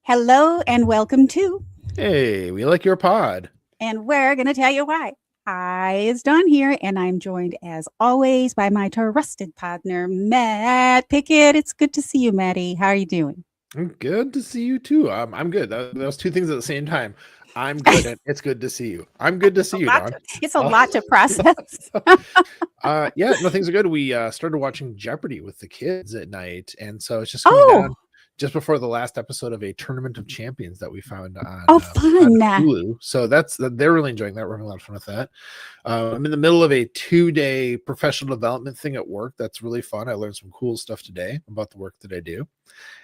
Hello and welcome to Hey, we like your pod. And we're going to tell you why. Hi, it's Dawn here, and I'm joined as always by my trusted partner, Matt Pickett. It's good to see you, Matty. How are you doing? I'm good to see you too. I'm good. Those two things at the same time. I'm good and it's good to see you. I'm good to see you, Dawn. It's a lot to process. Yeah, no, things are good. We started watching Jeopardy with the kids at night, and so it's just coming down just before the last episode of a Tournament of Champions that we found on, fun. on Hulu. So they're really enjoying that. We're having a lot of fun with that. I'm in the middle of a 2-day professional development thing at work. That's really fun. I learned some cool stuff today about the work that I do.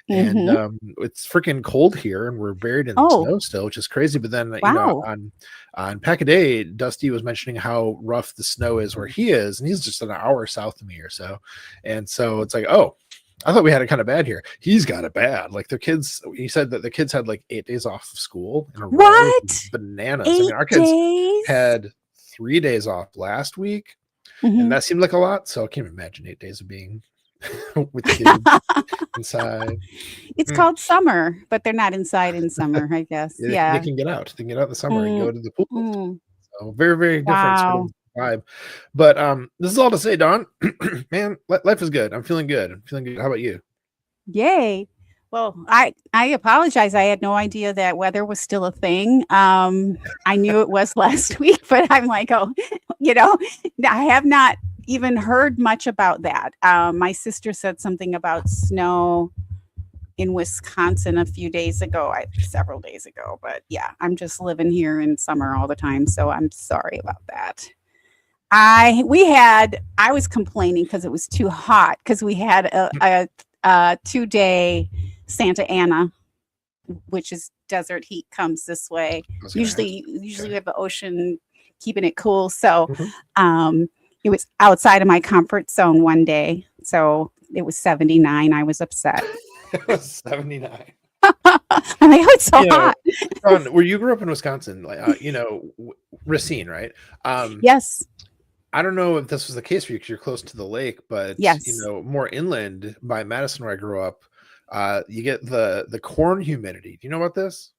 And it's freaking cold here, and we're buried in the snow still, which is crazy. But then, you know, on Pack a Day, Dusty was mentioning how rough the snow is where he is, and he's just an hour south of me or so. And so it's like, oh, I thought we had it kind of bad here. He's got it bad. Like the kids, he said that the kids had like 8 days off of school in a row. What? Bananas. I mean, our kids had 3 days off last week, and that seemed like a lot. So I can't imagine 8 days of being with kids inside. It's called summer, but they're not inside in summer, I guess. They can get out. They can get out in the summer and go to the pool. So very, very different sort of vibe. But this is all to say, Dawn, man, life is good. I'm feeling good. How about you? Yay. Well, I apologize. I had no idea that weather was still a thing. I knew it was last week, but I'm like, oh, you know, I have not even heard much about that. My sister said something about snow in Wisconsin a few days ago, several days ago. But yeah, I'm just living here in summer all the time, so I'm sorry about that. I was complaining because it was too hot because we had a 2-day Santa Ana, which is desert heat comes this way. Usually we have the ocean keeping it cool. So it was outside of my comfort zone one day. So it was 79. I was upset. It was 79. I'm like, oh, it's so hot. Where you grew up in Wisconsin, like Racine, right? Yes. I don't know if this was the case for you because you're close to the lake, but yes, more inland by Madison where I grew up, you get the corn humidity. Do you know about this?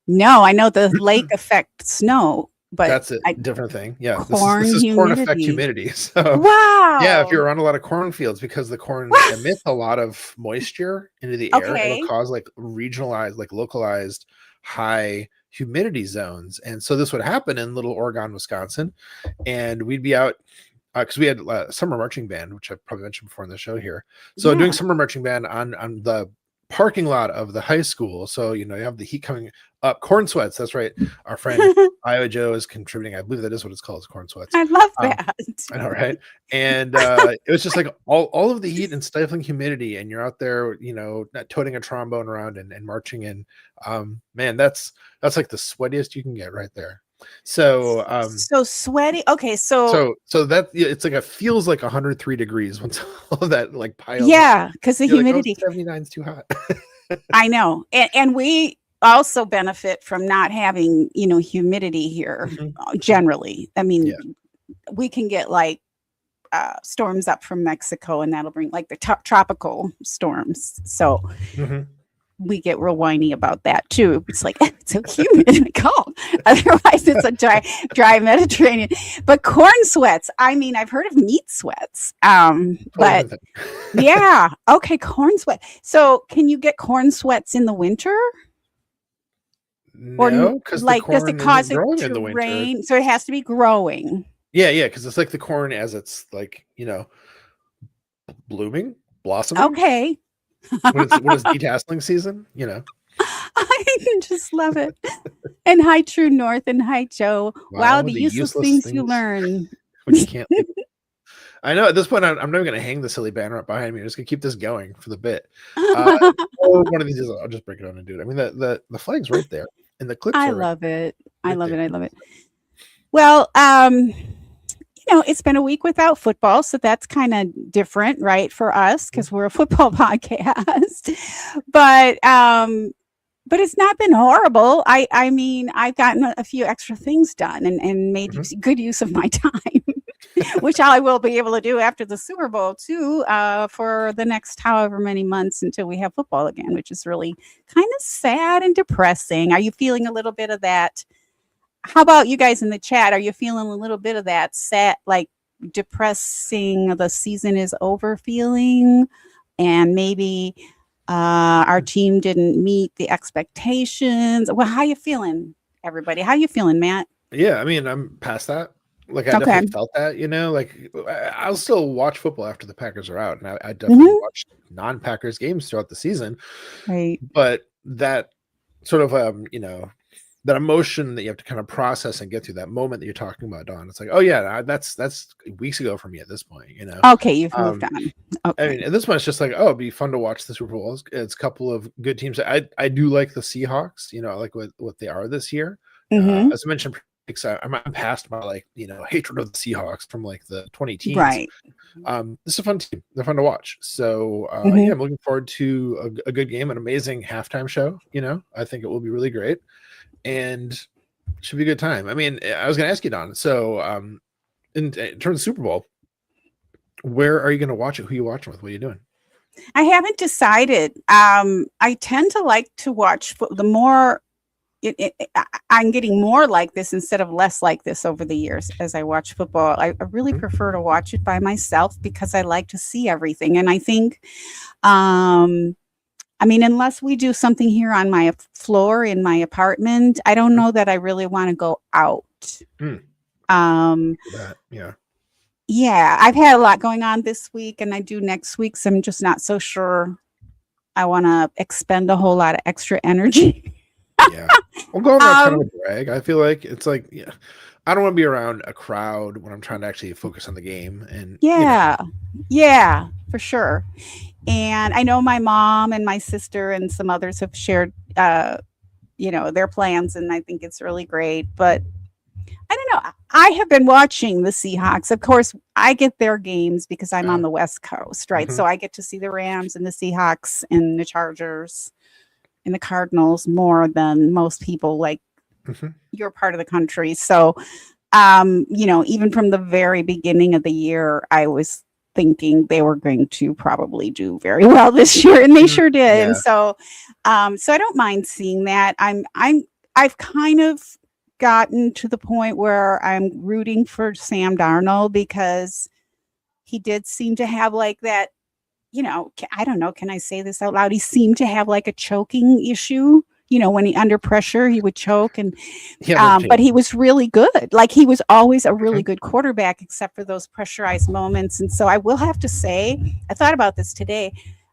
No, I know the lake affects snow, but that's a different thing. Yeah, this is corn effect humidity. So wow. Yeah, if you're around a lot of cornfields, because the corn emits a lot of moisture into the air, it'll cause like regionalized, like localized high humidity zones. And so this would happen in Little Oregon, Wisconsin, and we'd be out because we had a summer marching band, which I've probably mentioned before in the show here. So doing summer marching band on the parking lot of the high school. So, you have the heat coming up. Corn sweats. That's right. Our friend Iowa Joe is contributing. I believe that is what it's called, is corn sweats. I love that. I know, right? And it was just like all of the heat and stifling humidity, and you're out there, not toting a trombone around and marching in. Man, that's like the sweatiest you can get right there. So so sweaty. Okay, so that it's like it feels like 103 degrees once all of that like piles. Yeah, because the humidity. Like, 79 is too hot. I know, and we also benefit from not having humidity here. Generally, I mean, we can get like storms up from Mexico, and that'll bring like the tropical storms. So. We get real whiny about that too. It's like it's so humid and cold. Otherwise, it's a dry Mediterranean. But corn sweats. I mean, I've heard of meat sweats. But yeah, okay, corn sweat. So, can you get corn sweats in the winter? No, because like does it cause it to rain? So it has to be growing. Yeah, because it's like the corn as it's like blooming, blossoming. Okay. When it's detasseling season, I just love it. And hi, True North, and hi, Joe. Wow, the useless things you learn. When you can't. I know at this point, I'm not even going to hang the silly banner up behind me. I'm just going to keep this going for the bit. One of these days, I'll just break it on and do it. I mean, the flag's right there. and the clips I are love it. I right love it. there. I love it. Well, it's been a week without football, so that's kind of different, right, for us because we're a football podcast. But it's not been horrible. I mean, I've gotten a few extra things done and made good use of my time, which I will be able to do after the Super Bowl too, for the next however many months until we have football again, which is really kind of sad and depressing. Are you feeling a little bit of that? How about you guys in the chat? Are you feeling a little bit of that sad, like depressing, the season is over feeling? And maybe our team didn't meet the expectations. Well, how you feeling, everybody? How you feeling, Matt? Yeah, I mean, I'm past that. Like, I definitely felt that, like I'll still watch football after the Packers are out. And I definitely watched non-Packers games throughout the season. Right. But that sort of, that emotion that you have to kind of process and get through, that moment that you're talking about, Dawn. It's like, oh yeah, that's weeks ago for me at this point, Okay, you've moved on. Okay. I mean, at this point, it's just like, oh, it'd be fun to watch the Super Bowl. It's a couple of good teams. I do like the Seahawks. I like what they are this year. As I mentioned, I'm past my hatred of the Seahawks from like the 20 teens. Right. This is a fun team. They're fun to watch. So yeah, I'm looking forward to a good game, an amazing halftime show. I think it will be really great. And should be a good time. I mean, I was going to ask you, Don. So, in terms of Super Bowl, where are you going to watch it? Who are you watching with? What are you doing? I haven't decided. I tend to like to watch the more. I'm getting more like this instead of less like this over the years as I watch football. I really prefer to watch it by myself because I like to see everything. And I think, I mean, unless we do something here on my floor in my apartment, I don't know that I really want to go out. Yeah. Yeah, I've had a lot going on this week and I do next week. So I'm just not so sure I want to expend a whole lot of extra energy. Yeah. Well, going out kind of a drag. I feel like it's like, yeah, I don't want to be around a crowd when I'm trying to actually focus on the game. And yeah, for sure. And I know my mom and my sister and some others have shared, their plans, and I think it's really great. But I don't know. I have been watching the Seahawks. Of course, I get their games because I'm on the West Coast, right? So I get to see the Rams and the Seahawks and the Chargers and the Cardinals more than most people like your part of the country. So, even from the very beginning of the year, I was thinking they were going to probably do very well this year, and they sure did. Yeah. And so I don't mind seeing that. I've kind of gotten to the point where I'm rooting for Sam Darnold because he did seem to have like that, I don't know, can I say this out loud? He seemed to have like a choking issue. When he under pressure, he would choke, and but he was really good. Like he was always a really good quarterback, except for those pressurized moments. And so I will have to say, I thought about this today.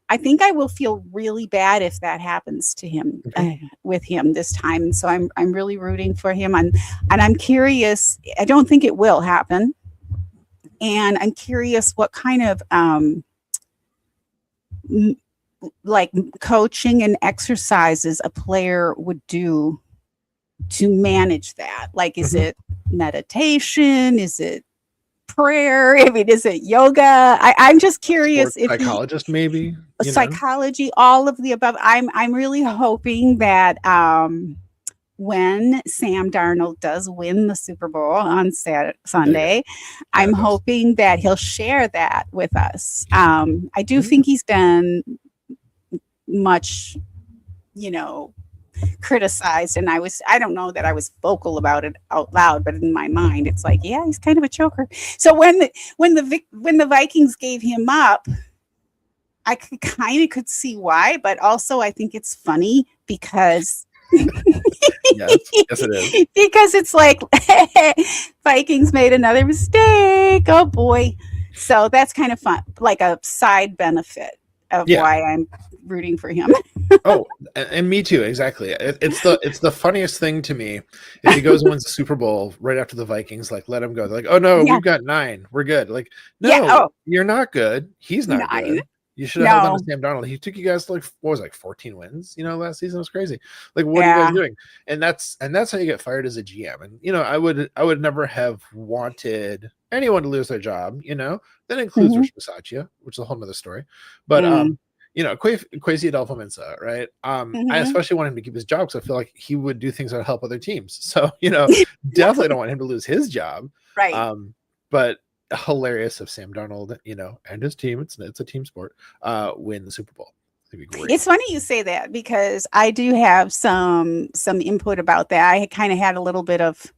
I think I will feel really bad if that happens to him with him this time. And so I'm really rooting for him. And I'm curious. I don't think it will happen. And I'm curious what kind of like coaching and exercises a player would do to manage that. Like, is it meditation? Is it prayer? I mean, is it yoga? I'm just curious. If psychologist, maybe psychology, all of the above. I'm really hoping that when Sam Darnold does win the Super Bowl on Sunday, I'm hoping that he'll share that with us. I do think he's been much, criticized, and I don't know that I was vocal about it out loud, but in my mind, it's like, yeah, he's kind of a choker. So when the Vikings gave him up, I could see why, but also I think it's funny because. Yes, it is. Because it's like Vikings made another mistake. Oh boy. So that's kind of fun, like a side benefit of why I'm rooting for him. Oh, and me too. Exactly. It's the funniest thing to me. If he goes and wins the Super Bowl right after the Vikings, like, let him go. They're like, oh no, we've got 9. We're good. Like, no, you're not good. He's not 9. Good. You should have held on No. to Sam Darnold. He took you guys to, like, what was it, like 14 wins, last season. It was crazy. Like, what are you Yeah. guys doing? And that's how you get fired as a GM. And I would never have wanted anyone to lose their job, That includes Rich Bisaccia, which is a whole nother story. But Kwesi Adolfo-Mensah, right? I especially want him to keep his job because I feel like he would do things that would help other teams. So, definitely don't want him to lose his job. Right. But hilarious if Sam Darnold, and his team, it's a team sport, win the Super Bowl. It'd be great. It's funny you say that because I do have some input about that. I kind of had a little bit of,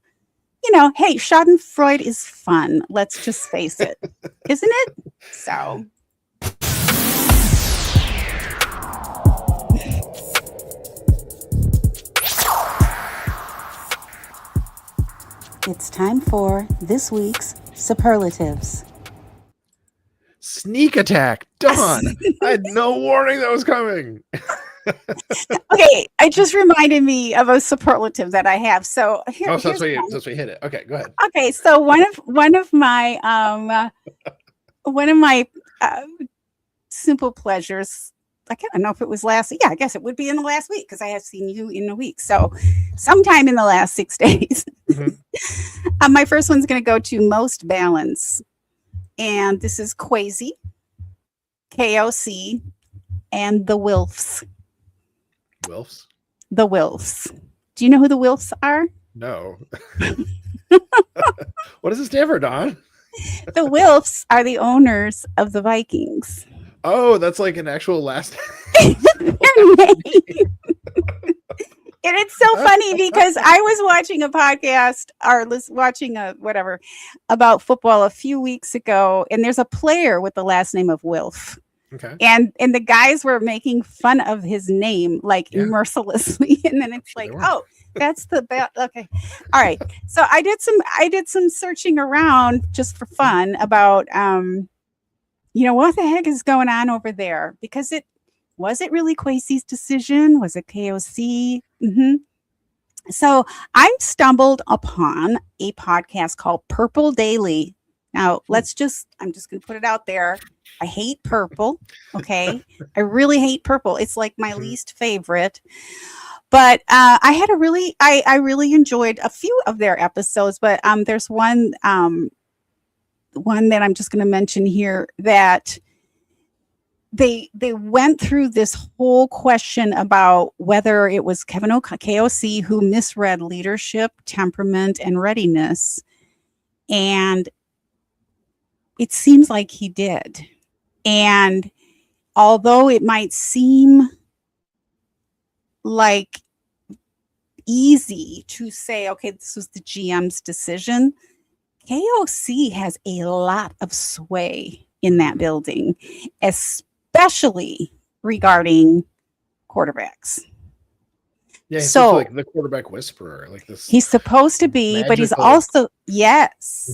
hey, Schadenfreude is fun. Let's just face it, isn't it? So. It's time for this week's Superlatives. Sneak attack, Dawn. I had no warning that was coming. Okay, it just reminded me of a superlative that I have. So so that's why you hit it. Okay, go ahead. Okay, so one of my simple pleasures. I don't know if it was last. Yeah, I guess it would be in the last week because I have seen you in a week. So sometime in the last 6 days. My first one's going to go to most balance. And this is Kwesi, KOC, and the Wilfs. Wilfs? The Wilfs. Do you know who the Wilfs are? No. What does it stand for, Don? The Wilfs are the owners of the Vikings. Oh, that's like an actual last And it's so funny because I was watching a podcast or watching a whatever about football a few weeks ago, and there's a player with the last name of Wilf. Okay. And the guys were making fun of his name mercilessly, and then it's like, oh, that's the best. Okay, all right. So I did some searching around just for fun about what the heck is going on over there, because was it really Kwesi's decision? Was it KOC? So I stumbled upon a podcast called Purple Daily. Now, I'm just going to put it out there. I hate purple. Okay. I really hate purple. It's like my least favorite. But I really enjoyed a few of their episodes. But there's one that I'm just going to mention here that they went through this whole question about whether it was KOC who misread leadership, temperament, and readiness. And it seems like he did. And although it might seem like easy to say, okay, this was the GM's decision, KOC has a lot of sway in that building, especially regarding quarterbacks. Yeah, he's like the quarterback whisperer, like this. He's supposed to be, but he's also yes,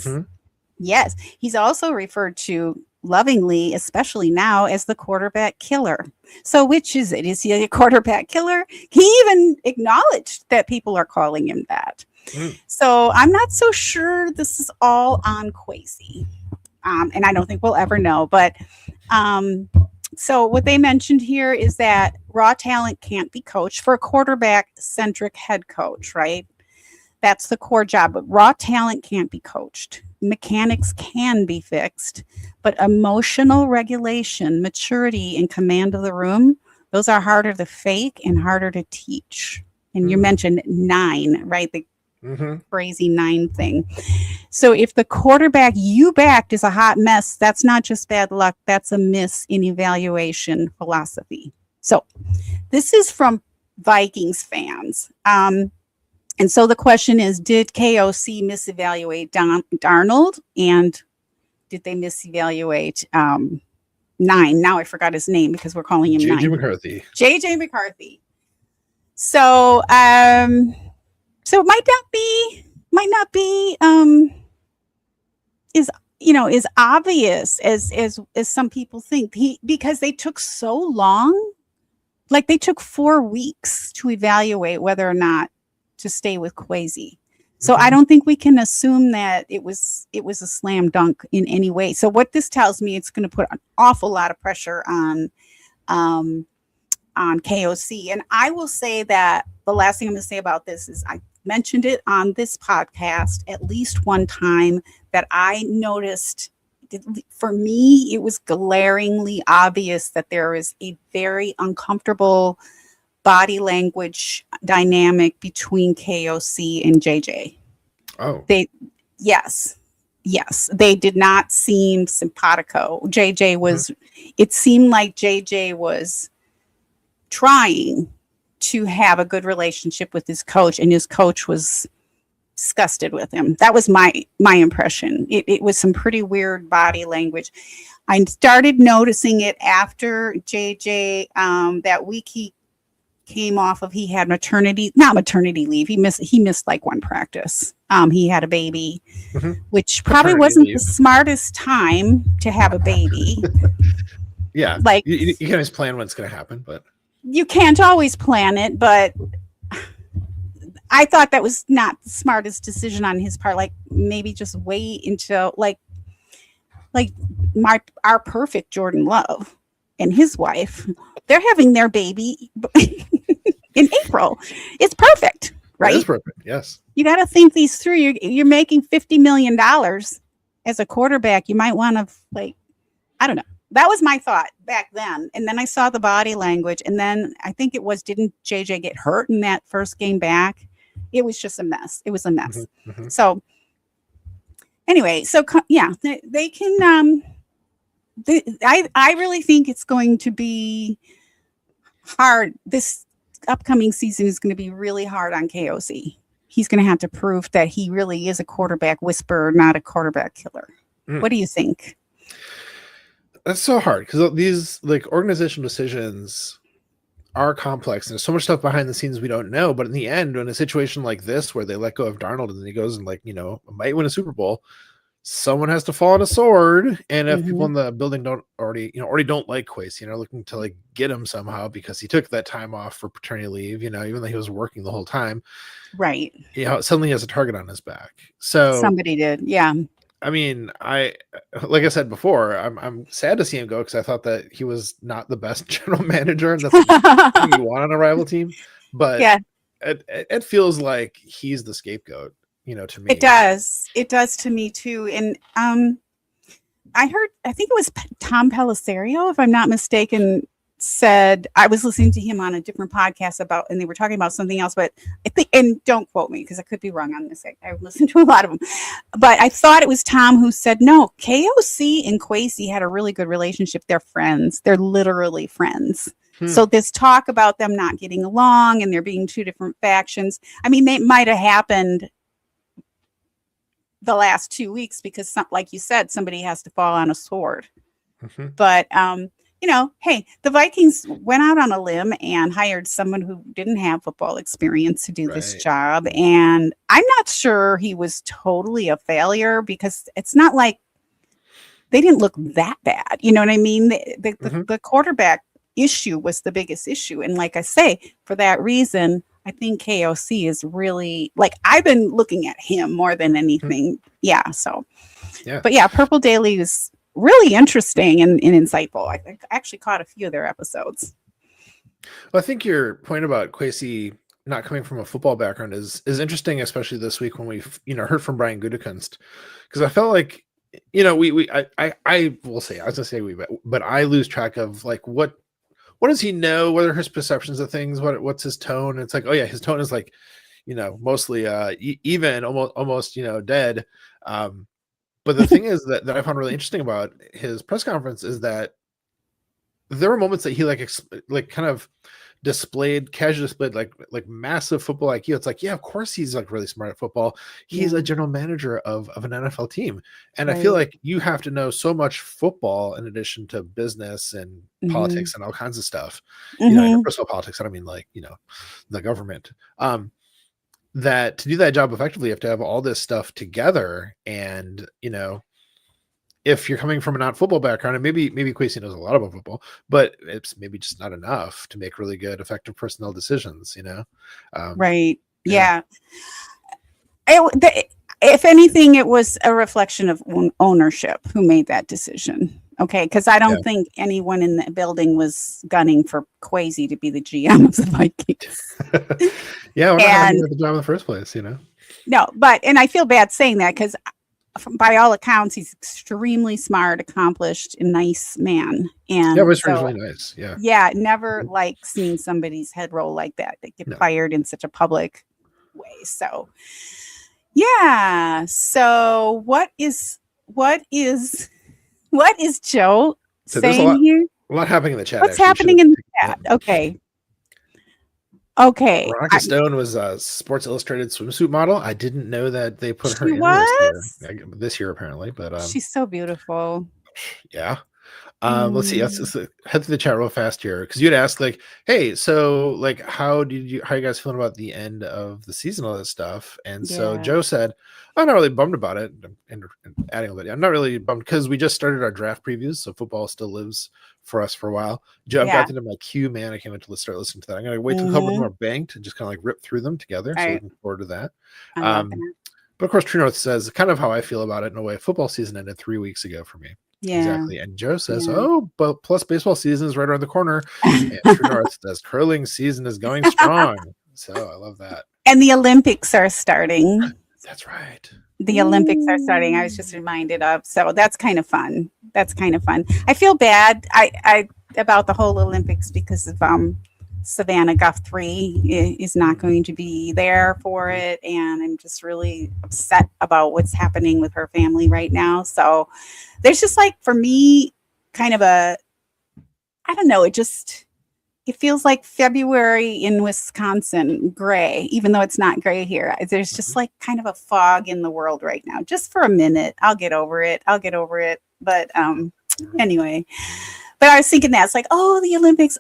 he's also referred to lovingly, especially now, as the quarterback killer. So which is it? Is he a quarterback killer? He even acknowledged that people are calling him that. So I'm not so sure this is all on Kwesi. And I don't think we'll ever know. But so what they mentioned here is that raw talent can't be coached for a quarterback-centric head coach, right? That's the core job. But raw talent can't be coached. Mechanics can be fixed. But emotional regulation, maturity, and command of the room, those are harder to fake and harder to teach. And you mentioned 9, right? The crazy 9 thing. So if the quarterback you backed is a hot mess, that's not just bad luck, that's a miss in evaluation philosophy. So this is from Vikings fans. And so the question is, did KOC misevaluate Darnold? And did they misevaluate 9? Now I forgot his name because we're calling him JJ 9. McCarthy. JJ McCarthy. So so it might not be as obvious as some people think. Because they took so long, they took 4 weeks to evaluate whether or not to stay with Kwesi. So I don't think we can assume that it was a slam dunk in any way. So what this tells me, it's going to put an awful lot of pressure on KOC. And I will say that the last thing I'm going to say about this is I mentioned it on this podcast at least one time that I noticed. For me, it was glaringly obvious that there is a very uncomfortable body language dynamic between KOC and JJ. Oh, Yes, they did not seem simpatico. JJ was, it seemed like JJ was trying to have a good relationship with his coach, and his coach was disgusted with him. That was my impression. It was some pretty weird body language. I started noticing it after JJ that week he came off of, he had not maternity leave. He missed like one practice. He had a baby, which probably wasn't the smartest time to have a baby. Yeah. Like you can always plan when it's going to happen, but you can't always plan it, but I thought that was not the smartest decision on his part. Like maybe just wait until like our perfect Jordan Love and his wife, they're having their baby in April. It's perfect, right? It is perfect. Yes. You got to think these through. You're making $50 million as a quarterback. You might want to I don't know. That was my thought back then. And then I saw the body language. And then I think didn't JJ get hurt in that first game back? It was just a mess. It was a mess. So anyway, yeah, they can, I really think it's going to be hard. This upcoming season is going to be really hard on KOC. He's going to have to prove that he really is a quarterback whisperer, not a quarterback killer. What do you think? That's so hard because these organizational decisions are complex and there's so much stuff behind the scenes we don't know. But in the end, in a situation like this where they let go of Darnold and then he goes and might win a Super Bowl, someone has to fall on a sword. And if people in the building already don't like Kwesi, looking to get him somehow because he took that time off for paternity leave, even though he was working the whole time, right? Suddenly he has a target on his back. So somebody did, yeah. I mean, like I said before, I'm sad to see him go because I thought that he was not the best general manager, and that's what you want on a rival team. But yeah, it feels like he's the scapegoat, to me. It does to me too. And I think it was Tom Pellisario, if I'm not mistaken, said, I was listening to him on a different podcast and they were talking about something else, but I think, and don't quote me because I could be wrong on this. I listened to a lot of them, but I thought it was Tom who said, no, KOC and Kwesi had a really good relationship. They're friends. They're literally friends. So this talk about them not getting along and there being two different factions, I mean, they might have happened the last 2 weeks because like you said, somebody has to fall on a sword. But, hey, the Vikings went out on a limb and hired someone who didn't have football experience to do this job. And I'm not sure he was totally a failure because it's not like they didn't look that bad. You know what I mean? The quarterback issue was the biggest issue. And like I say, for that reason, I think KOC is really I've been looking at him more than anything. Yeah. So, but yeah, Purple Daily is really interesting and insightful. I actually caught a few of their episodes. Well, I think your point about Kwesi not coming from a football background is interesting, especially this week when we've heard from Brian Gutekunst, because I felt like I will say, I was gonna say but I lose track of what does he know? What are his perceptions of things? What's his tone? It's like, oh yeah, his tone is mostly even almost dead. But the thing is that I found really interesting about his press conference is that there were moments that he kind of casually displayed like massive football IQ. It's like, yeah, of course he's really smart at football. He's a general manager of an NFL team. And I feel like you have to know so much football in addition to business and politics and all kinds of stuff. Personal politics. I don't mean the government. That to do that job effectively, you have to have all this stuff together. And, if you're coming from a not football background, and maybe Kwesi knows a lot about football, but it's maybe just not enough to make really good, effective personnel decisions, Right. Yeah. if anything, it was a reflection of ownership who made that decision. Okay, because I don't think anyone in the building was gunning for Kwesi to be the GM of the Vikings. Yeah, I wonder how he got the job in the first place, you know? No, and I feel bad saying that because by all accounts, he's extremely smart, accomplished, and nice man. And yeah, it was really nice. Yeah. Yeah, never like seeing somebody's head roll like that. They get fired in such a public way. So yeah. So what is Joe saying here? A lot happening in the chat. What's happening in the chat? Okay. Veronica Stone was a Sports Illustrated swimsuit model. I didn't know that they put her in this year apparently, but she's so beautiful. Yeah. Let's see. Let's head through the chat real fast here because you'd ask like, hey, so like, how you guys feeling about the end of the season, all this stuff? And so Joe said, I'm not really bummed about it. And adding a bit, I'm not really bummed because we just started our draft previews, so football still lives for us for a while. Joe, I've got into my queue, man. I can't wait to start listening to that. I'm gonna wait till a couple more banked and just kind of like rip through them together. So looking forward to that. But of course, True North says kind of how I feel about it in a way. Football season ended 3 weeks ago for me. Yeah, exactly. And Joe says, but plus baseball season is right around the corner. And True North says curling season is going strong. So I love that. And the Olympics are starting. That's right. The Olympics are starting. I was just reminded of. So that's kind of fun. I feel bad I about the whole Olympics because of Savannah Guthrie is not going to be there for it, and I'm just really upset about what's happening with her family right now. So there's just like, for me, kind of I don't know, it feels like February in Wisconsin gray, even though it's not gray here. There's just like kind of a fog in the world right now, just for a minute. I'll get over it. But anyway, but I was thinking that it's like, the Olympics.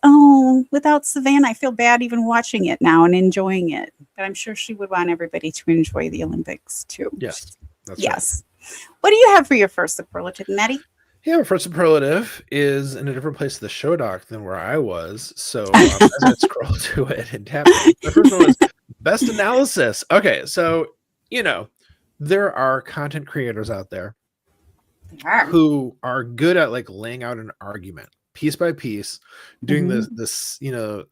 Without Savannah, I feel bad even watching it now and enjoying it. But I'm sure she would want everybody to enjoy the Olympics too. Yes. Yes. Right. What do you have for your first superlative, Maddie? Yeah, my first superlative is in a different place of the show doc than where I was. So as I scroll to it and tap it, the first one was best analysis. Okay, so, there are content creators out there who are good at like laying out an argument piece by piece, doing this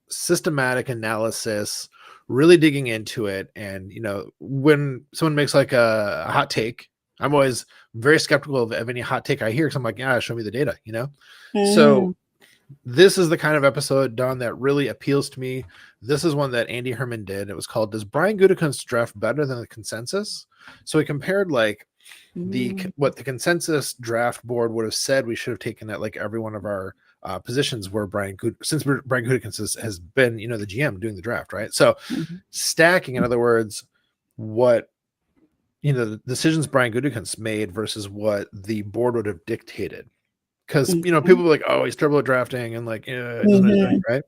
systematic analysis, really digging into it. And, when someone makes like a hot take, I'm always very skeptical of any hot take I hear because I'm like, show me the data, So this is the kind of episode, Don, that really appeals to me. This is one that Andy Herman did. It was called, Does Brian Gutekunst Draft Better Than the Consensus? So he compared like what the consensus draft board would have said we should have taken at like every one of our positions where Brian Gutekunst has been, the GM doing the draft, right? So stacking, in other words, what the decisions Brian Gutekunst made versus what the board would have dictated. Because, people were like, he's terrible at drafting and like, it doesn't matter, right?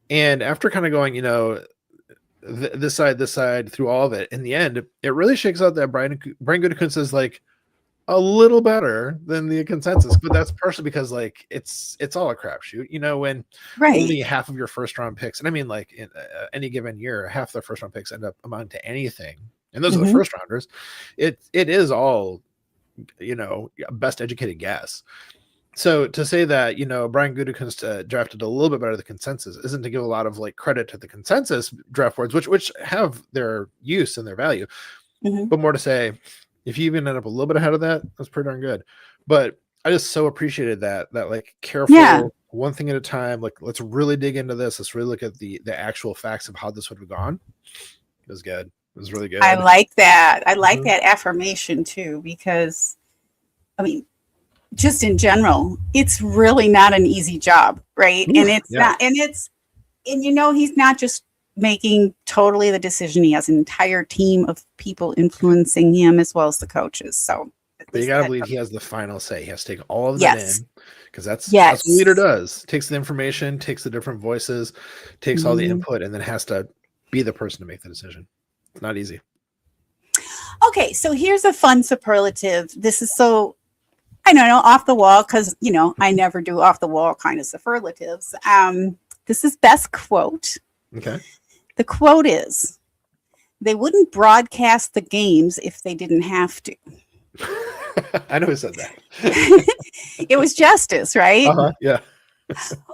And after kind of going, this side through all of it, in the end, it really shakes out that Brian Gutekunst is like a little better than the consensus, but that's partially because like it's all a crapshoot, when only half of your first round picks, and I mean like in any given year, half the first round picks end up amounting to anything. And those are the first rounders. It is all, best educated guess. So to say that, Brian Gutekunst drafted a little bit better than the consensus isn't to give a lot of like credit to the consensus draft boards, which have their use and their value, but more to say, if you even end up a little bit ahead of that, that's pretty darn good. But I just so appreciated that like careful, one thing at a time, like let's really dig into this. Let's really look at the actual facts of how this would have gone. It was good. It was really good. I like that. I like that affirmation too, because I mean, just in general, it's really not an easy job, right? And it's not, and he's not just making totally the decision. He has an entire team of people influencing him as well as the coaches. So but you gotta believe he has the final say. He has to take all of that in, because that's what a leader does. Takes the information, takes the different voices, takes all the input, and then has to be the person to make the decision. It's not easy. Okay, so here's a fun superlative. This is so, I don't know, off the wall, because, I never do off the wall kind of superlatives. This is best quote. Okay. The quote is, they wouldn't broadcast the games if they didn't have to. I know who said that. It was Justis, right? Yeah.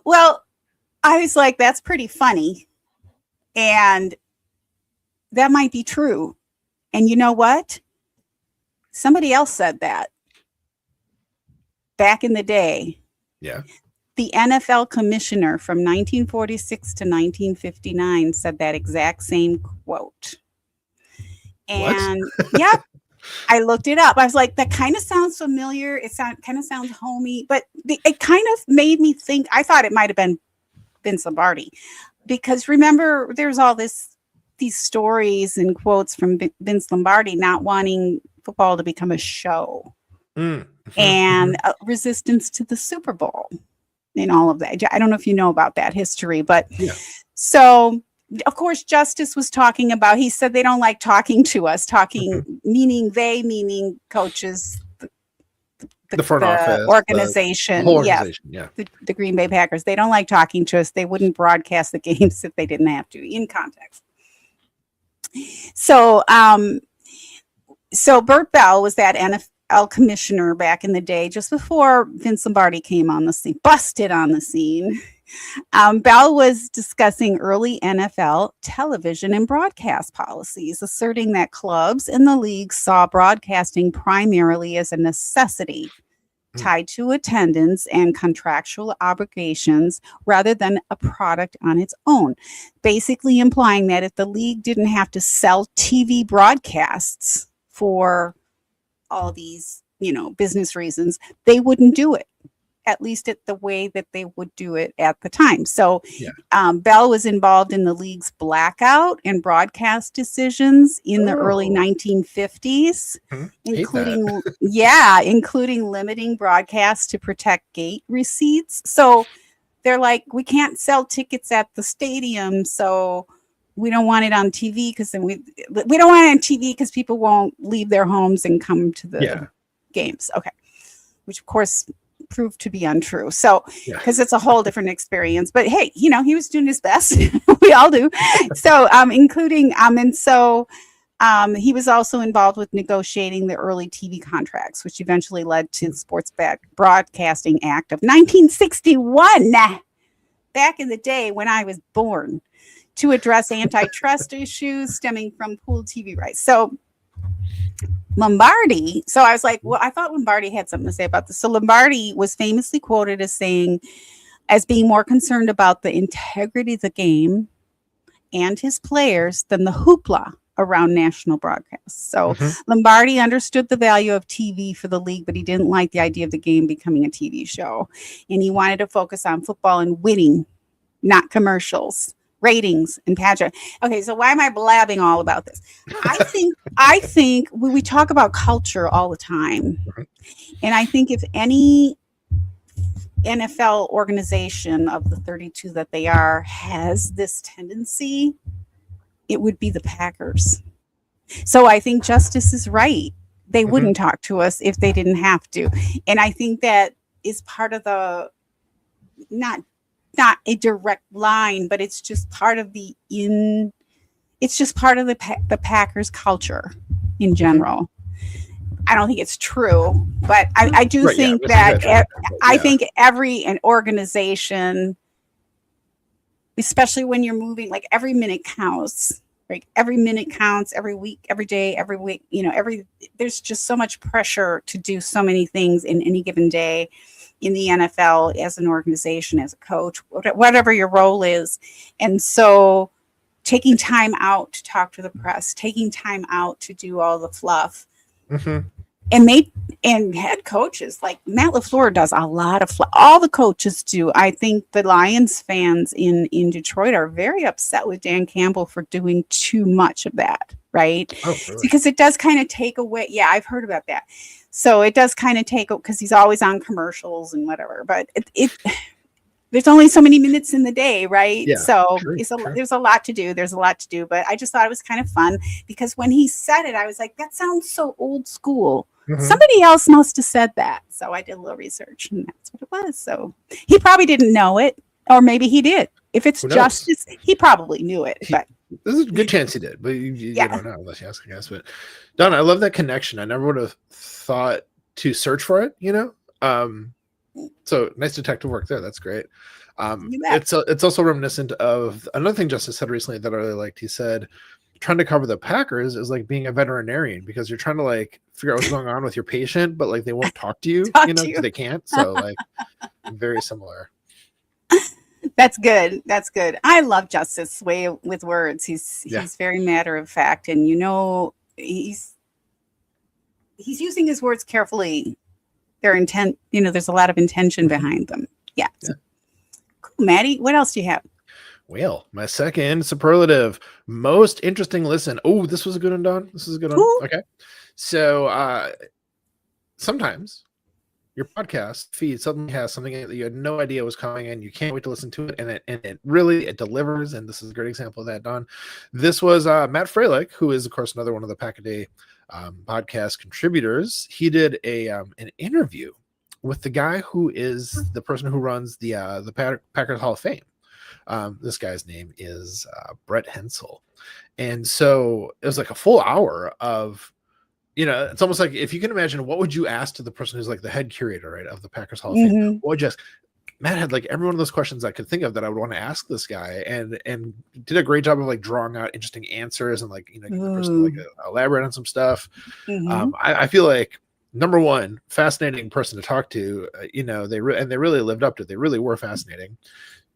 Well, I was like, that's pretty funny. And that might be true. And you know what? Somebody else said that back in the day. Yeah. The NFL commissioner from 1946 to 1959 said that exact same quote. And yeah, I looked it up. I was like, that kind of sounds familiar. It kind of sounds homey, but it kind of made me think. I thought it might have been Vince Lombardi, because remember, there's all these stories and quotes from Vince Lombardi not wanting football to become a show, and resistance to the Super Bowl and all of that. I don't know if you know about that history, but so. Of course, Justis was talking about, he said they don't like talking to us, meaning coaches, the front office, organization, the whole organization, the Green Bay Packers. They don't like talking to us. They wouldn't broadcast the games if they didn't have to, in context. So, so Bert Bell was that NFL commissioner back in the day, just before Vince Lombardi came on the scene, busted on the scene. Bell was discussing early NFL television and broadcast policies, asserting that clubs and the league saw broadcasting primarily as a necessity tied to attendance and contractual obligations rather than a product on its own, basically implying that if the league didn't have to sell TV broadcasts for all these, business reasons, they wouldn't do it, at least at the way that they would do it at the time. So Bell was involved in the league's blackout and broadcast decisions in the early 1950s, including limiting broadcasts to protect gate receipts. So they're like, we can't sell tickets at the stadium, so we don't want it on TV because then we don't want it on TV because people won't leave their homes and come to the games. Okay. Which of course proved to be untrue. So, because it's a whole different experience, but hey, he was doing his best. We all do. So, including, he was also involved with negotiating the early TV contracts, which eventually led to the Sports Broadcasting Act of 1961, back in the day when I was born, to address antitrust issues stemming from pooled TV rights. So, Lombardi, so I was like, well, I thought Lombardi had something to say about this. So Lombardi was famously quoted as being more concerned about the integrity of the game and his players than the hoopla around national broadcasts. So Lombardi understood the value of TV for the league, but he didn't like the idea of the game becoming a TV show. And he wanted to focus on football and winning, not commercials, ratings, and pageant. Okay, so why am I blabbing all about this? I think we talk about culture all the time, and I think if any NFL organization of the 32 that they are has this tendency, it would be the Packers. So I think Justis is right. They wouldn't talk to us if they didn't have to, and I think that is part of the not a direct line, but it's just part of the Packers culture in general. I don't think it's true, but I do think that I think every organization, especially when you're moving, like every minute counts. Like every minute counts, every week, every day, every week. There's just so much pressure to do so many things in any given day in the NFL as an organization, as a coach, whatever your role is. And so taking time out to talk to the press, taking time out to do all the fluff, and head coaches like Matt LaFleur does a lot of fluff. All the coaches do. I think the Lions fans in Detroit are very upset with Dan Campbell for doing too much of that, right? Oh, really? Because it does kind of take away. Yeah, I've heard about that. So it does kind of take, because he's always on commercials and whatever, but there's only so many minutes in the day, right? Yeah, so there's a lot to do. But I just thought it was kind of fun because when he said it, I was like, that sounds so old school. Somebody else must have said that. So I did a little research and that's what it was. So he probably didn't know it, or maybe he did. If it's Justis, he probably knew it. But There's a good chance he did, but you don't know unless you ask, I guess. But Don, I love that connection. I never would have thought to search for it, So nice detective work there. That's great. It's also reminiscent of another thing Justice said recently that I really liked. He said, trying to cover the Packers is like being a veterinarian, because you're trying to like figure out what's going on with your patient, but like they won't talk to you, because they can't. So like very similar. That's good. That's good. I love Justice's way with words. He's very matter of fact, and he's using his words carefully. Their intent, there's a lot of intention behind them. Yeah. Cool, Maddie. What else do you have? Well, my second superlative, most interesting listen. Oh, this was a good one, Don. This is a good one. Ooh. Okay. So sometimes your podcast feed suddenly has something that you had no idea was coming, and you can't wait to listen to it, and it really delivers. And this is a great example of that, Don. This was Matt Freilich, who is of course another one of the Pack-A-Day podcast contributors. He did an interview with the guy who is the person who runs the Packers Hall of Fame. This guy's name is Brett Hensel. And so it was like a full hour of, it's almost like, if you can imagine, what would you ask to the person who's like the head curator, right, of the Packers Hall of Fame? What would you ask? Matt had like every one of those questions I could think of that I would want to ask this guy, and did a great job of like drawing out interesting answers and like, get the person to like elaborate on some stuff. I feel like, number one, fascinating person to talk to, they really lived up to it. They really were fascinating.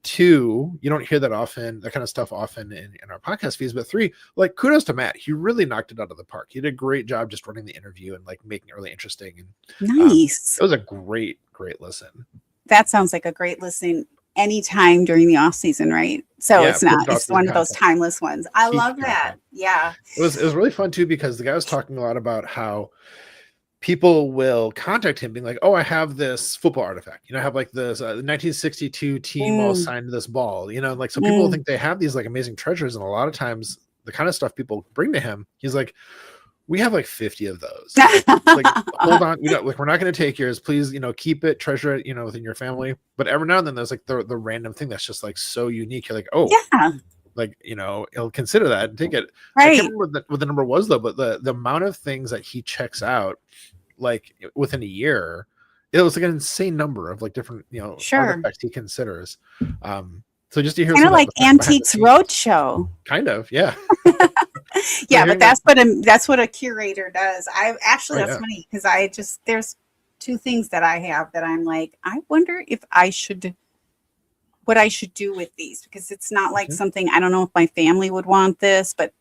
Two, you don't hear that kind of stuff often in our podcast feeds. But three, like, kudos to Matt. He really knocked it out of the park. He did a great job just running the interview and like making it really interesting. And nice. It was a great listen. That sounds like a great listen anytime during the off season, right? So it's one of those timeless ones. I love that. Yeah. It was really fun too, because the guy was talking a lot about how people will contact him being like, oh, I have this football artifact. I have like this 1962 team all signed to this ball, like some people think they have these like amazing treasures. And a lot of times the kind of stuff people bring to him, he's like, we have like 50 of those. Like, hold on, like, we're not going to take yours. Please, keep it, treasure it, within your family. But every now and then there's like the random thing that's just like so unique. You're like, oh, yeah. Like, he'll consider that and take it. Right. I can't remember what the number was though, but the amount of things that he checks out, like within a year, it was like an insane number of like different, artifacts he considers. So just to hear, kind of like Antiques Roadshow. Kind of, yeah. Yeah, but that's what a curator does. That's funny, because there's two things that I have that I'm like, I wonder if what I should do with these, because it's not like something, I don't know if my family would want this, but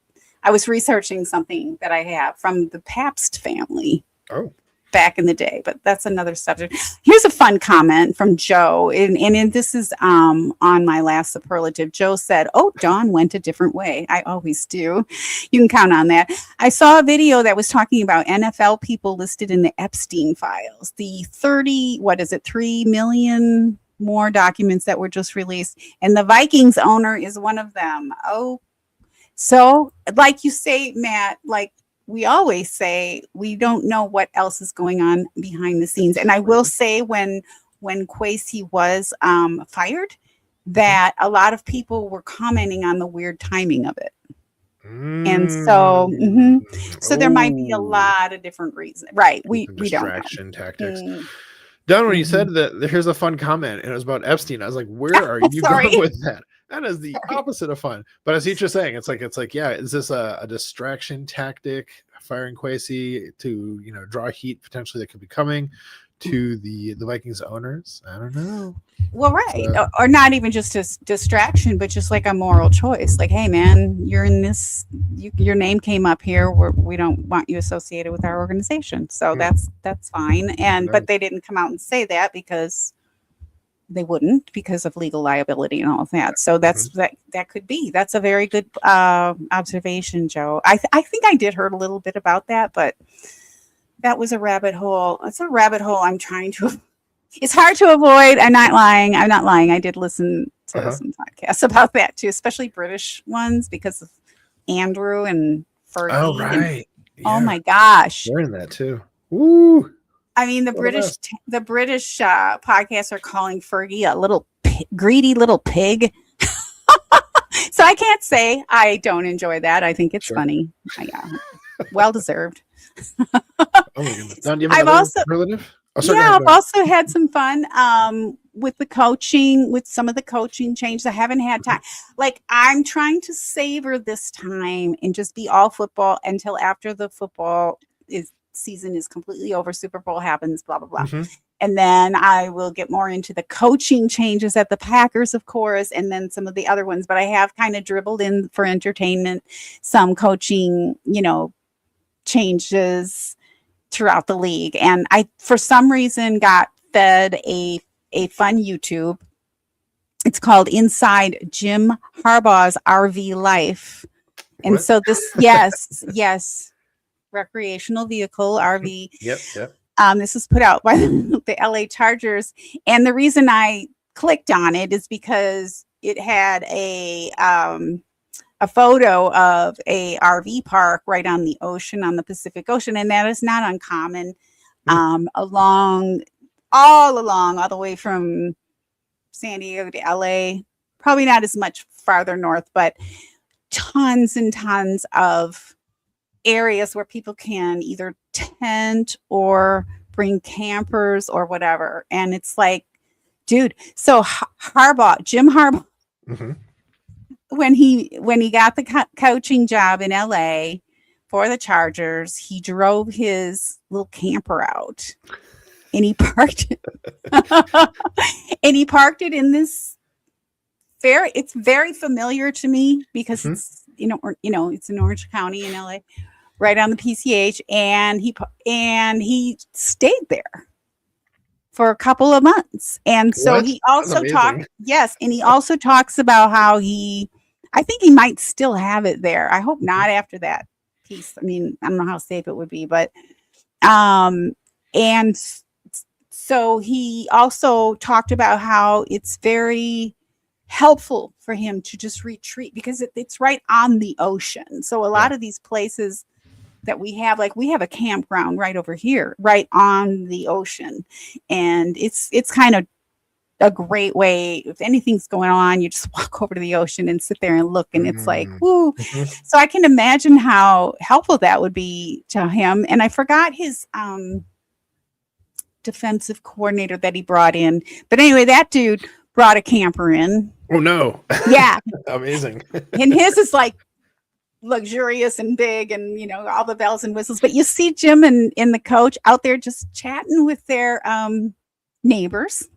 I was researching something that I have from the Pabst family. Oh. Back in the day, but that's another subject. Here's a fun comment from Joe, and this is on my last superlative. Joe said, "Oh, Dawn went a different way. I always do. You can count on that." I saw a video that was talking about NFL people listed in the Epstein files. The 3 million more documents that were just released, and the Vikings owner is one of them. Oh, so like you say, Matt, like we always say, we don't know what else is going on behind the scenes. And I will say, when Kwesi was fired, that a lot of people were commenting on the weird timing of it. And so, so there might be a lot of different reasons, right? We don't know. Distraction tactics. Don, when you said that, here's a fun comment, and it was about Epstein. I was like, where are you going with that? That is the opposite of fun. But I see what you're saying. It's like, yeah, is this a distraction tactic, firing Kwesi to, draw heat potentially that could be coming to the Vikings owners? I don't know. Well, right. Or not even just a distraction, but just like a moral choice. Like, hey, man, you're in this, your name came up here. We don't want you associated with our organization. So that's fine. But they didn't come out and say that, because they wouldn't, because of legal liability and all of that. So that's that could be. That's a very good observation, Joe. I think I did heard a little bit about that, but that was a rabbit hole. It's a rabbit hole I'm trying to. It's hard to avoid. I'm not lying. I did listen to some podcasts about that too, especially British ones, because of Andrew and Fergie. Oh, right. Oh my gosh. We're in that too. Woo. I mean, the British podcasts are calling Fergie a little greedy little pig. So I can't say I don't enjoy that. I think it's funny. Yeah, well deserved. Oh my goodness. Don, do you have I've another also, superlative? Oh, sorry, yeah, go I've ahead. also had some fun with the coaching, with some of the coaching changes. I haven't had time. Like, I'm trying to savor this time and just be all football until after the football season is completely over. Super Bowl happens, blah, blah, blah. Mm-hmm. And then I will get more into the coaching changes at the Packers, of course, and then some of the other ones. But I have kind of dribbled in for entertainment, some coaching, changes throughout the league. And I, for some reason, got fed a fun YouTube. It's called Inside Jim Harbaugh's RV Life. And What? so this, yes, recreational vehicle, RV. Yep. This is put out by the LA Chargers. And the reason I clicked on it is because it had a photo of a RV park right on the ocean, on the Pacific Ocean. And that is not uncommon all the way from San Diego to LA. Probably not as much farther north, but tons and tons of areas where people can either tent or bring campers or whatever. And it's like, dude, so Jim Harbaugh, when he got the coaching job in LA for the Chargers, he drove his little camper out and he parked it in this it's very familiar to me because it's it's in Orange County in LA, right on the PCH, and he stayed there for a couple of months. And so he also talked about how I think he might still have it there. I hope not after that piece. I mean, I don't know how safe it would be, but and so he also talked about how it's very helpful for him to just retreat because it's right on the ocean. So a lot of these places that we have a campground right over here, right on the ocean. And it's kind of a great way. If anything's going on, you just walk over to the ocean and sit there and look, and it's like, woo. So I can imagine how helpful that would be to him. And I forgot his defensive coordinator that he brought in. But anyway, that dude brought a camper in. Oh no. Yeah. Amazing. And his is like luxurious and big and all the bells and whistles. But you see Jim and the coach out there just chatting with their neighbors.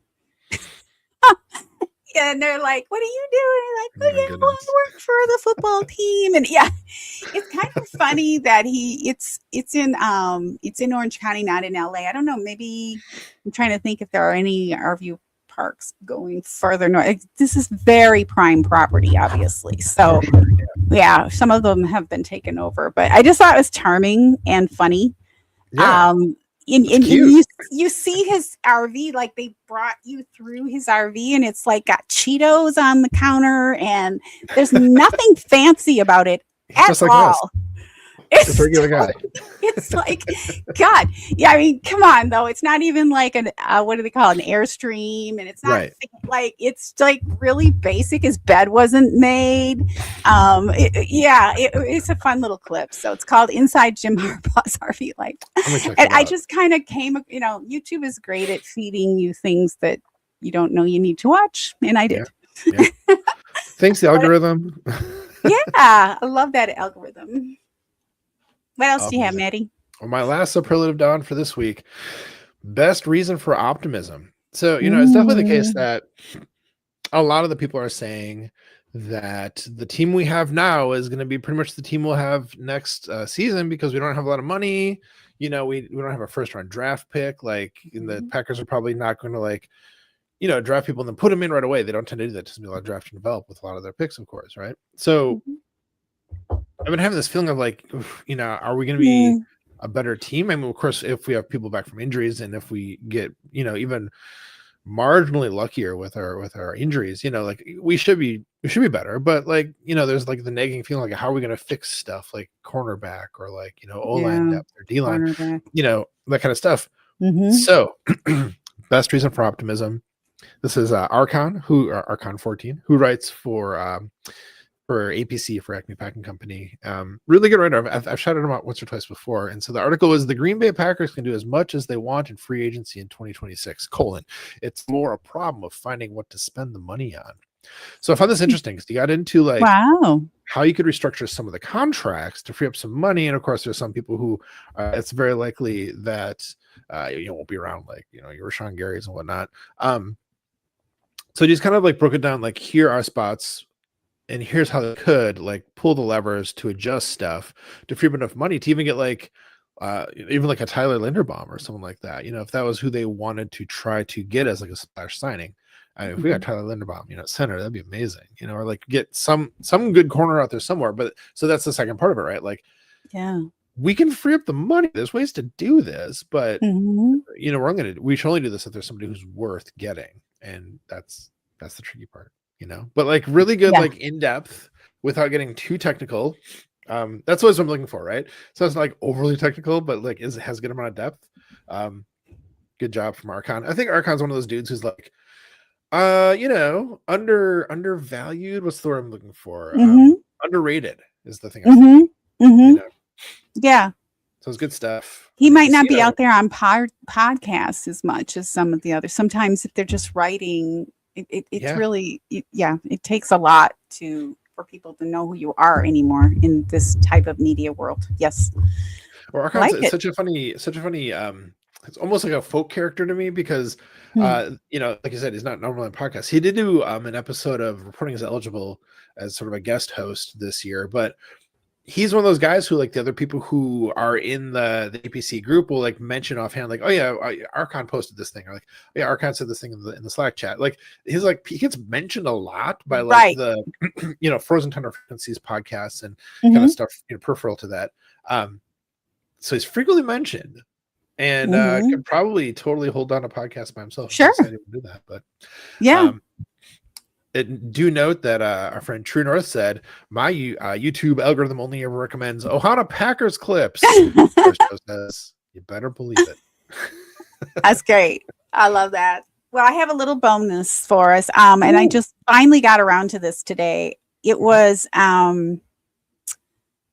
And they're like, what are you doing? Like, I want to work for the football team. And it's kind of funny that it's in Orange County, not in LA. I don't know. Maybe I'm trying to think if there are any RV parks going further north. This is very prime property, obviously. So yeah, some of them have been taken over, but I just thought it was charming and funny. Yeah. You see his RV, like they brought you through his RV, and it's like got Cheetos on the counter, and there's nothing fancy about it at all. It's a regular guy. It's like, God, yeah. I mean, come on, though. It's not even like an what do they call it, an Airstream, and it's not like it's like really basic. His bed wasn't made. It's a fun little clip. So it's called Inside Jim Harbaugh's RV Life. And I just kind of YouTube is great at feeding you things that you don't know you need to watch, and I did. Yeah. Thanks, the algorithm. Yeah, I love that algorithm. What else do you have, Maddie? Well, my last superlative, Dawn, for this week, best reason for optimism. So, it's definitely the case that a lot of the people are saying that the team we have now is going to be pretty much the team we'll have next season because we don't have a lot of money. We don't have a first round draft pick. Like, the Packers are probably not going to draft people and then put them in right away. They don't tend to do that. There's a lot of draft and develop with a lot of their picks, of course, right? So I've been having this feeling of like, are we going to be a better team? I mean, of course, if we have people back from injuries and if we get, even marginally luckier with our injuries, like we should be better. But like, there's like the nagging feeling like, how are we going to fix stuff like cornerback or like, O-line depth or D-line, that kind of stuff. So best reason for optimism. This is Archon 14, who writes for for APC, for Acme Packing Company. Really good writer. I've shouted him out once or twice before. And so the article is the Green Bay Packers can do as much as they want in free agency in 2026, it's more a problem of finding what to spend the money on. So I found this interesting because you got into like Wow. how you could restructure some of the contracts to free up some money. And of course, there's some people who it's very likely that you won't be around, like, your Rashawn Garys and whatnot. So just kind of like broke it down, like, here are spots and here's how they could like pull the levers to adjust stuff to free up enough money to even get like even like a Tyler Linderbaum or someone like that, if that was who they wanted to try to get as like a splash signing. If we got Tyler Linderbaum, at center, that'd be amazing, or like get some good corner out there somewhere. But so that's the second part of it, right? Like, yeah, we can free up the money. There's ways to do this, but we should only do this if there's somebody who's worth getting, and that's the tricky part, But like really good, like in depth without getting too technical. That's what I'm looking for, right? So it's not like overly technical, but like has a good amount of depth. Good job from Archon. I think Archon's one of those dudes who's like, undervalued. What's the word I'm looking for? Underrated is the thing. Yeah. So it's good stuff. He might not be out there on podcasts as much as some of the others. Sometimes if they're just writing, it's really, it takes a lot for people to know who you are anymore in this type of media world. Yes. Well, Archon's like such a funny, it's almost like a folk character to me because, like I said, he's not normally on podcasts. He did do an episode of Reporting is Eligible as sort of a guest host this year, but he's one of those guys who, like, the other people who are in the APC group will like mention offhand, like, oh yeah, Archon posted this thing, or like, oh, yeah, Archon said this thing in the Slack chat. Like, he gets mentioned a lot by like the Frozen Tundra Frequencies podcasts and kind of stuff peripheral to that. So he's frequently mentioned. And could probably totally hold down a podcast by himself. Sure, do that, but do note that our friend True North said my YouTube algorithm only ever recommends Ohana Packers clips. Says, you better believe it. That's great. I love that. Well, I have a little bonus for us, and I just finally got around to this today. It was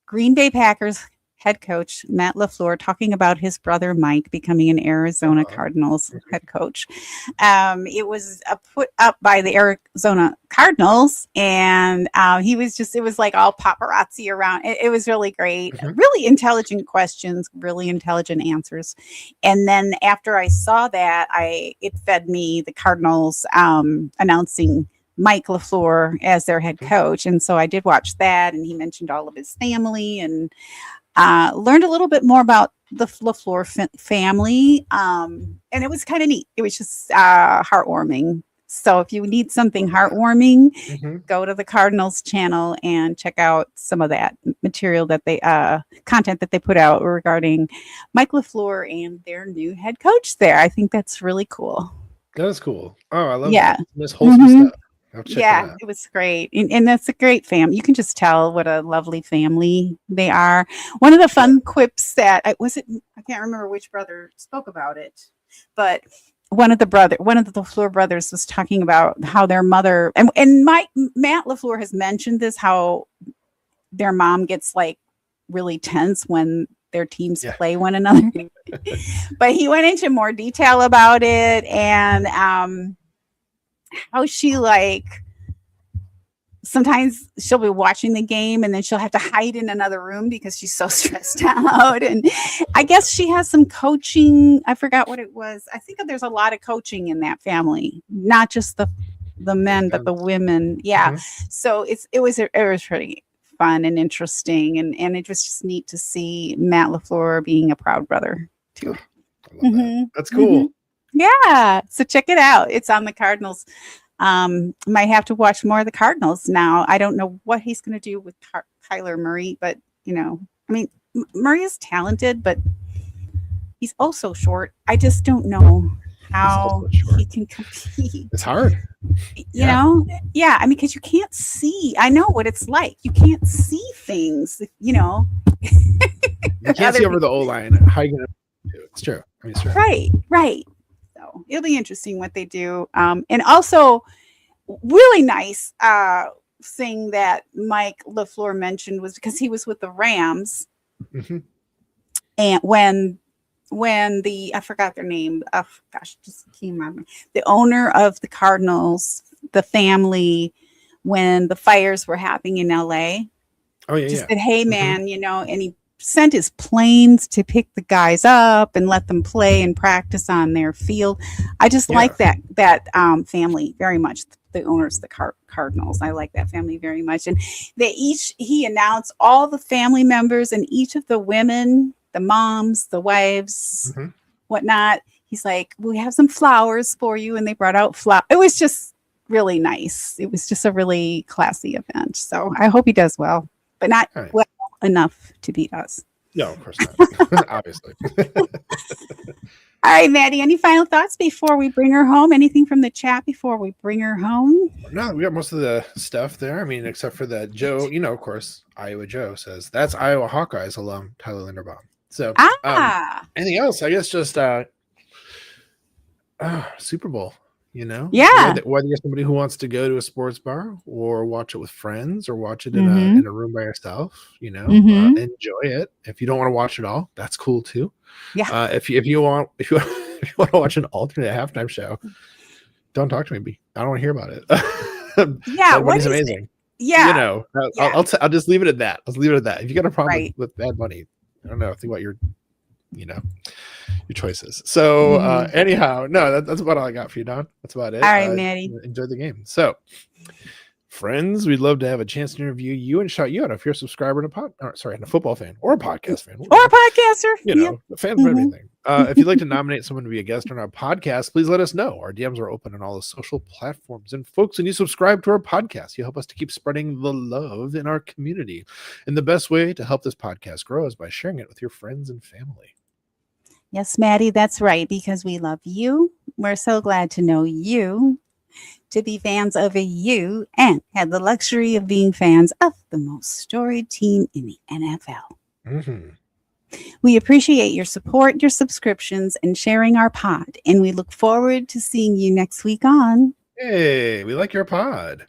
Green Bay Packers head coach Matt LaFleur talking about his brother Mike becoming an Arizona Cardinals head coach. It was put up by the Arizona Cardinals, and it was like all paparazzi around. It was really great. Really intelligent questions, really intelligent answers. And then after I saw that, it fed me the Cardinals announcing Mike LaFleur as their head coach. And so I did watch that, and he mentioned all of his family and learned a little bit more about the LaFleur family. And it was kind of neat. It was just heartwarming. So if you need something heartwarming, go to the Cardinals channel and check out some of that material that content that they put out regarding Mike LaFleur and their new head coach there. I think that's really cool. That is cool. Oh, I love that. This wholesome stuff. It was great. And that's a great family. You can just tell what a lovely family they are. One of the fun quips that I can't remember which brother spoke about it, but one of the LaFleur brothers was talking about how their mother and Matt LaFleur has mentioned this, how their mom gets like really tense when their teams play one another. But he went into more detail about it, and how she, like, sometimes she'll be watching the game and then she'll have to hide in another room because she's so stressed out. And I guess she has some coaching. I forgot what it was. I think there's a lot of coaching in that family, not just the men, but the women. Yeah. So it was pretty fun and interesting. And it was just neat to see Matt LaFleur being a proud brother too. I love that. That's cool. Yeah. So check it out. It's on the Cardinals. Might have to watch more of the Cardinals now. I don't know what he's going to do with Kyler Murray, but Murray is talented, but he's also short. I just don't know how he can compete. It's hard. You know? Yeah. I mean, because you can't see. I know what it's like. You can't see things, You can't see over the O-line. How are you going to do it? It's true. I mean, it's true. Right. It'll be interesting what they do. And also really nice thing that Mike LaFleur mentioned was because he was with the Rams, and when the, I forgot their name, oh gosh, just came on, the owner of the Cardinals, the family, when the fires were happening in LA, just said, hey man, and he sent his planes to pick the guys up and let them play and practice on their field. I just like that family very much. The owners of the Cardinals. I like that family very much. And he announced all the family members and each of the women, the moms, the wives, whatnot. He's like, we have some flowers for you. And they brought out flowers. It was just really nice. It was just a really classy event. So I hope he does well, but not well enough to beat us. No, of course not. Obviously. All right, Maddie, any final thoughts before we bring her home? Anything from the chat before we bring her home? No, we got most of the stuff there. I mean, except for that Joe, of course, Iowa Joe says, that's Iowa Hawkeyes alum Tyler Linderbaum. So anything else? I guess just Super Bowl, Yeah. Whether you're somebody who wants to go to a sports bar or watch it with friends or watch it in a room by yourself, enjoy it. If you don't want to watch it all, that's cool too. Yeah. If you want to watch an alternate halftime show, don't talk to me. I don't want to hear about it. Yeah, Everybody's amazing. Yeah. I'll just leave it at that. If you got a problem with Bad Bunny, I don't know. Think about your choices. So anyhow, no, that's about all I got for you, Don. That's about it. All right, Maddie. Enjoy the game. So, friends, we'd love to have a chance to interview you and shout you out if you're a subscriber and a football fan or a podcast fan. Or a podcaster. A fan of everything. If you'd like to nominate someone to be a guest on our podcast, please let us know. Our DMs are open on all the social platforms. And folks, when you subscribe to our podcast, you help us to keep spreading the love in our community. And the best way to help this podcast grow is by sharing it with your friends and family. Yes, Maddie, that's right, because we love you. We're so glad to know you, to be fans of you, and have the luxury of being fans of the most storied team in the NFL. We appreciate your support, your subscriptions, and sharing our pod, and we look forward to seeing you next week on Hey, we like your pod.